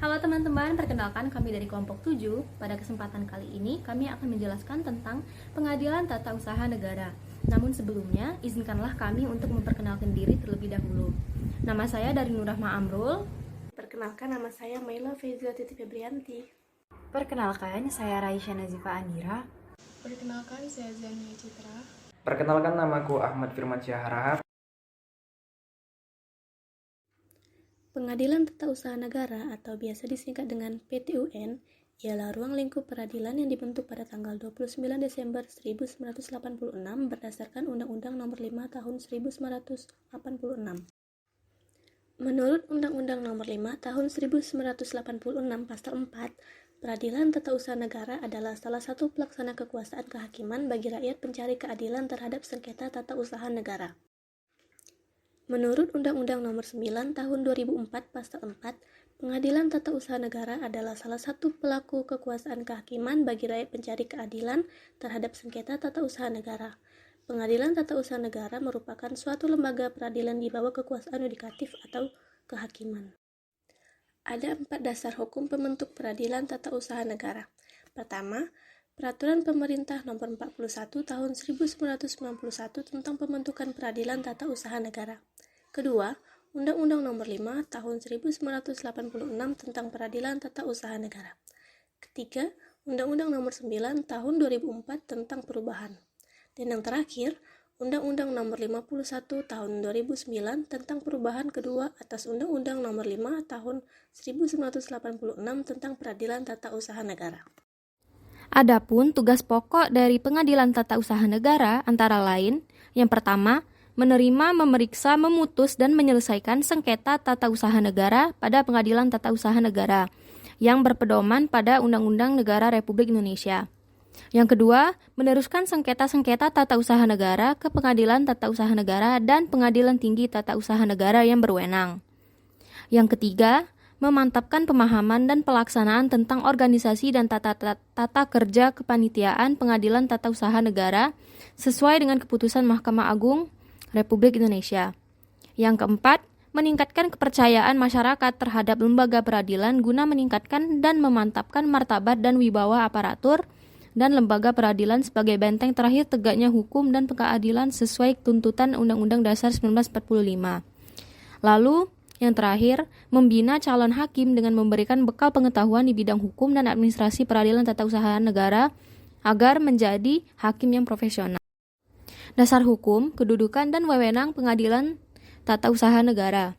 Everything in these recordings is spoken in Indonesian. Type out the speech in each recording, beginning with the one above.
Halo teman-teman, perkenalkan kami dari kelompok 7. Pada kesempatan kali ini, kami akan menjelaskan tentang Pengadilan Tata Usaha Negara. Namun sebelumnya, izinkanlah kami untuk memperkenalkan diri terlebih dahulu. Nama saya dari Nurrahma Amrul. Perkenalkan, nama saya Maila Fezliatiti Febrianti. Perkenalkan, saya Raisya Nazifa Andira. Perkenalkan, saya Zania Citra. Perkenalkan, namaku Ahmad Firman Syahharahap. Pengadilan Tata Usaha Negara atau biasa disingkat dengan PTUN ialah ruang lingkup peradilan yang dibentuk pada tanggal 29 Desember 1986 berdasarkan Undang-Undang Nomor 5 Tahun 1986. Menurut Undang-Undang Nomor 5 Tahun 1986 Pasal 4, Peradilan Tata Usaha Negara adalah salah satu pelaksana kekuasaan kehakiman bagi rakyat pencari keadilan terhadap sengketa tata usaha negara. Menurut Undang-Undang Nomor 9 Tahun 2004 Pasal 4, Pengadilan Tata Usaha Negara adalah salah satu pelaku kekuasaan kehakiman bagi rakyat pencari keadilan terhadap sengketa tata usaha negara. Pengadilan Tata Usaha Negara merupakan suatu lembaga peradilan di bawah kekuasaan yudikatif atau kehakiman. Ada 4 dasar hukum pembentuk Peradilan Tata Usaha Negara. Pertama, Peraturan Pemerintah Nomor 41 Tahun 1991 tentang pembentukan Peradilan Tata Usaha Negara. Kedua, Undang-Undang Nomor 5 Tahun 1986 tentang Peradilan Tata Usaha Negara. Ketiga, Undang-Undang Nomor 9 Tahun 2004 tentang perubahan. Dan yang terakhir, Undang-Undang Nomor 51 Tahun 2009 tentang perubahan kedua atas Undang-Undang Nomor 5 Tahun 1986 tentang Peradilan Tata Usaha Negara. Adapun tugas pokok dari Pengadilan Tata Usaha Negara antara lain, yang pertama, menerima, memeriksa, memutus, dan menyelesaikan sengketa tata usaha negara pada Pengadilan Tata Usaha Negara yang berpedoman pada Undang-Undang Negara Republik Indonesia. Yang kedua, meneruskan sengketa-sengketa tata usaha negara ke Pengadilan Tata Usaha Negara dan Pengadilan Tinggi Tata Usaha Negara yang berwenang. Yang ketiga, memantapkan pemahaman dan pelaksanaan tentang organisasi dan tata kerja kepanitiaan Pengadilan Tata Usaha Negara sesuai dengan keputusan Mahkamah Agung Republik Indonesia. Yang keempat, meningkatkan kepercayaan masyarakat terhadap lembaga peradilan guna meningkatkan dan memantapkan martabat dan wibawa aparatur dan lembaga peradilan sebagai benteng terakhir tegaknya hukum dan keadilan sesuai tuntutan Undang-Undang Dasar 1945. Lalu, yang terakhir, membina calon hakim dengan memberikan bekal pengetahuan di bidang hukum dan administrasi peradilan tata usaha negara agar menjadi hakim yang profesional. Dasar hukum, kedudukan, dan wewenang Pengadilan Tata Usaha Negara.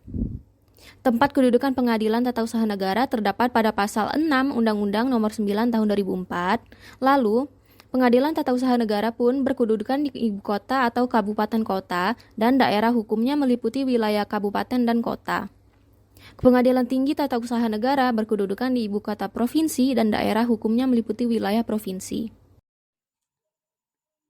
Tempat kedudukan Pengadilan Tata Usaha Negara terdapat pada Pasal 6 Undang-Undang Nomor 9 Tahun 2004. Lalu, Pengadilan Tata Usaha Negara pun berkedudukan di ibu kota atau kabupaten kota dan daerah hukumnya meliputi wilayah kabupaten dan kota. Pengadilan Tinggi Tata Usaha Negara berkedudukan di ibu kota provinsi dan daerah hukumnya meliputi wilayah provinsi.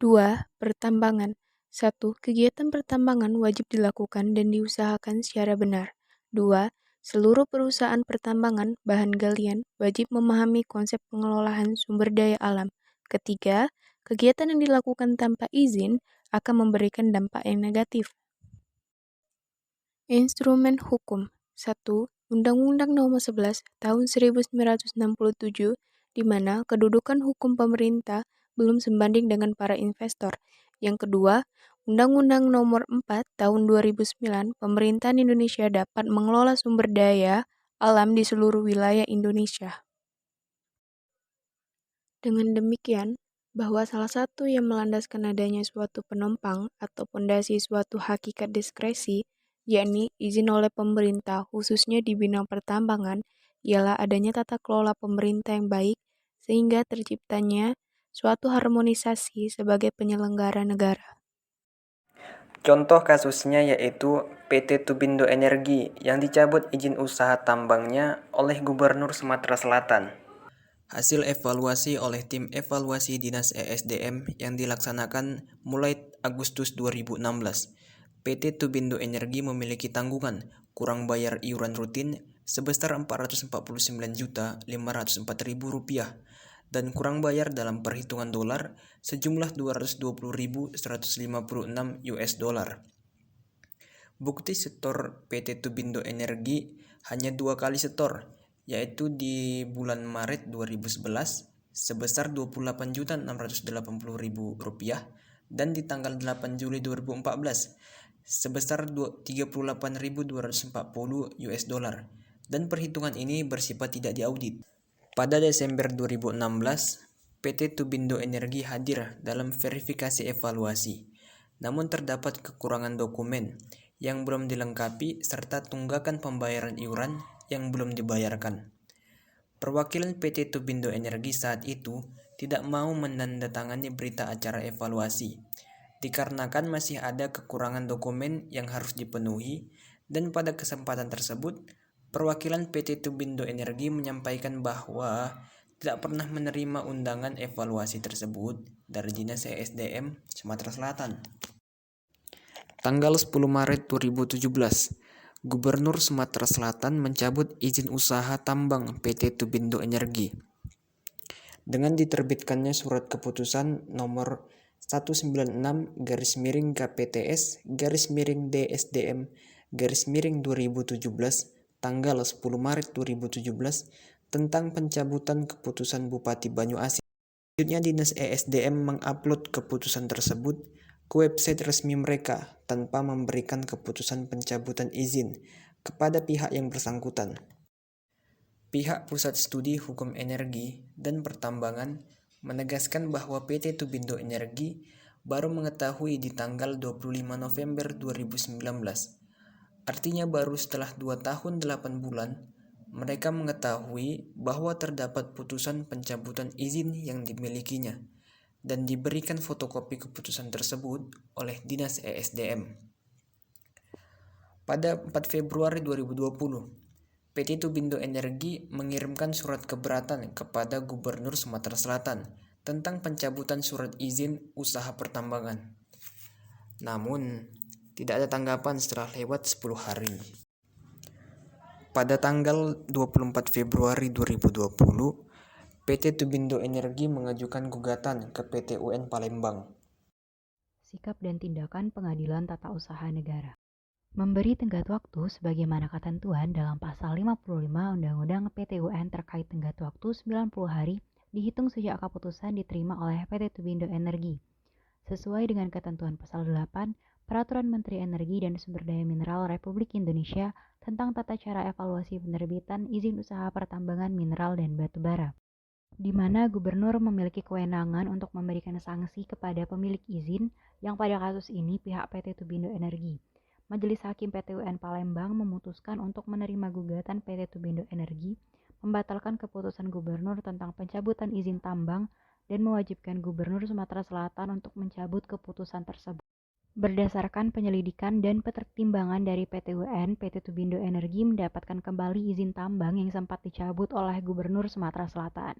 2. Pertambangan. 1. Kegiatan pertambangan wajib dilakukan dan diusahakan secara benar. 2. Seluruh perusahaan pertambangan bahan galian wajib memahami konsep pengelolaan sumber daya alam. Ketiga, kegiatan yang dilakukan tanpa izin akan memberikan dampak yang negatif. Instrumen hukum. 1. Undang-Undang Nomor 11 Tahun 1967 di mana kedudukan hukum pemerintah belum sebanding dengan para investor. Yang kedua, Undang-Undang Nomor 4 Tahun 2009 pemerintahan Indonesia dapat mengelola sumber daya alam di seluruh wilayah Indonesia. Dengan demikian, bahwa salah satu yang melandaskan adanya suatu penopang atau pondasi suatu hakikat diskresi, yakni izin oleh pemerintah khususnya di bidang pertambangan, ialah adanya tata kelola pemerintah yang baik sehingga terciptanya suatu harmonisasi sebagai penyelenggara negara. Contoh kasusnya yaitu PT Tubindo Energi yang dicabut izin usaha tambangnya oleh Gubernur Sumatera Selatan. Hasil evaluasi oleh tim evaluasi Dinas ESDM yang dilaksanakan mulai Agustus 2016. PT Tubindo Energi memiliki tanggungan kurang bayar iuran rutin sebesar Rp449.504.000 dan kurang bayar dalam perhitungan dolar sejumlah 220.156 dolar. Bukti setor PT Tubindo Energi hanya 2 kali setor, yaitu di bulan Maret 2011 sebesar Rp28.680.000 dan di tanggal 8 Juli 2014 sebesar 38.240 US dollar, dan perhitungan ini bersifat tidak diaudit. Pada Desember 2016, PT Tubindo Energi hadir dalam verifikasi evaluasi, namun terdapat kekurangan dokumen yang belum dilengkapi serta tunggakan pembayaran iuran yang belum dibayarkan. Perwakilan PT Tubindo Energi saat itu tidak mau menandatangani berita acara evaluasi, dikarenakan masih ada kekurangan dokumen yang harus dipenuhi, dan pada kesempatan tersebut, perwakilan PT Tubindo Energi menyampaikan bahwa tidak pernah menerima undangan evaluasi tersebut dari Dinas ESDM Sumatera Selatan. Tanggal 10 Maret 2017, Gubernur Sumatera Selatan mencabut izin usaha tambang PT Tubindo Energi dengan diterbitkannya surat keputusan nomor 196-KPTS-DSDM-2017 tanggal 10 Maret 2017 tentang pencabutan keputusan Bupati Banyu Asin. Selanjutnya Dinas ESDM mengupload keputusan tersebut ke website resmi mereka tanpa memberikan keputusan pencabutan izin kepada pihak yang bersangkutan. Pihak Pusat Studi Hukum Energi dan Pertambangan menegaskan bahwa PT Tubindo Energi baru mengetahui di tanggal 25 November 2019. Artinya baru setelah 2 tahun 8 bulan, mereka mengetahui bahwa terdapat putusan pencabutan izin yang dimilikinya dan diberikan fotokopi keputusan tersebut oleh Dinas ESDM. Pada 4 Februari 2020, PT Tubindo Energi mengirimkan surat keberatan kepada Gubernur Sumatera Selatan tentang pencabutan surat izin usaha pertambangan. Namun, tidak ada tanggapan setelah lewat 10 hari. Pada tanggal 24 Februari 2020, PT Tubindo Energi mengajukan gugatan ke PT UN Palembang. Sikap dan tindakan Pengadilan Tata Usaha Negara. Memberi tenggat waktu sebagaimana ketentuan dalam pasal 55 Undang-Undang PT-UN terkait tenggat waktu 90 hari dihitung sejak keputusan diterima oleh PT Tubindo Energi. Sesuai dengan ketentuan pasal 8 Peraturan Menteri Energi dan Sumber Daya Mineral Republik Indonesia tentang tata cara evaluasi penerbitan izin usaha pertambangan mineral dan batu bara, di mana gubernur memiliki kewenangan untuk memberikan sanksi kepada pemilik izin yang pada kasus ini pihak PT Tubindo Energi. Majelis Hakim PT UN Palembang memutuskan untuk menerima gugatan PT Tubindo Energi, membatalkan keputusan gubernur tentang pencabutan izin tambang, dan mewajibkan Gubernur Sumatera Selatan untuk mencabut keputusan tersebut. Berdasarkan penyelidikan dan pertimbangan dari PT UN, PT Tubindo Energi mendapatkan kembali izin tambang yang sempat dicabut oleh Gubernur Sumatera Selatan.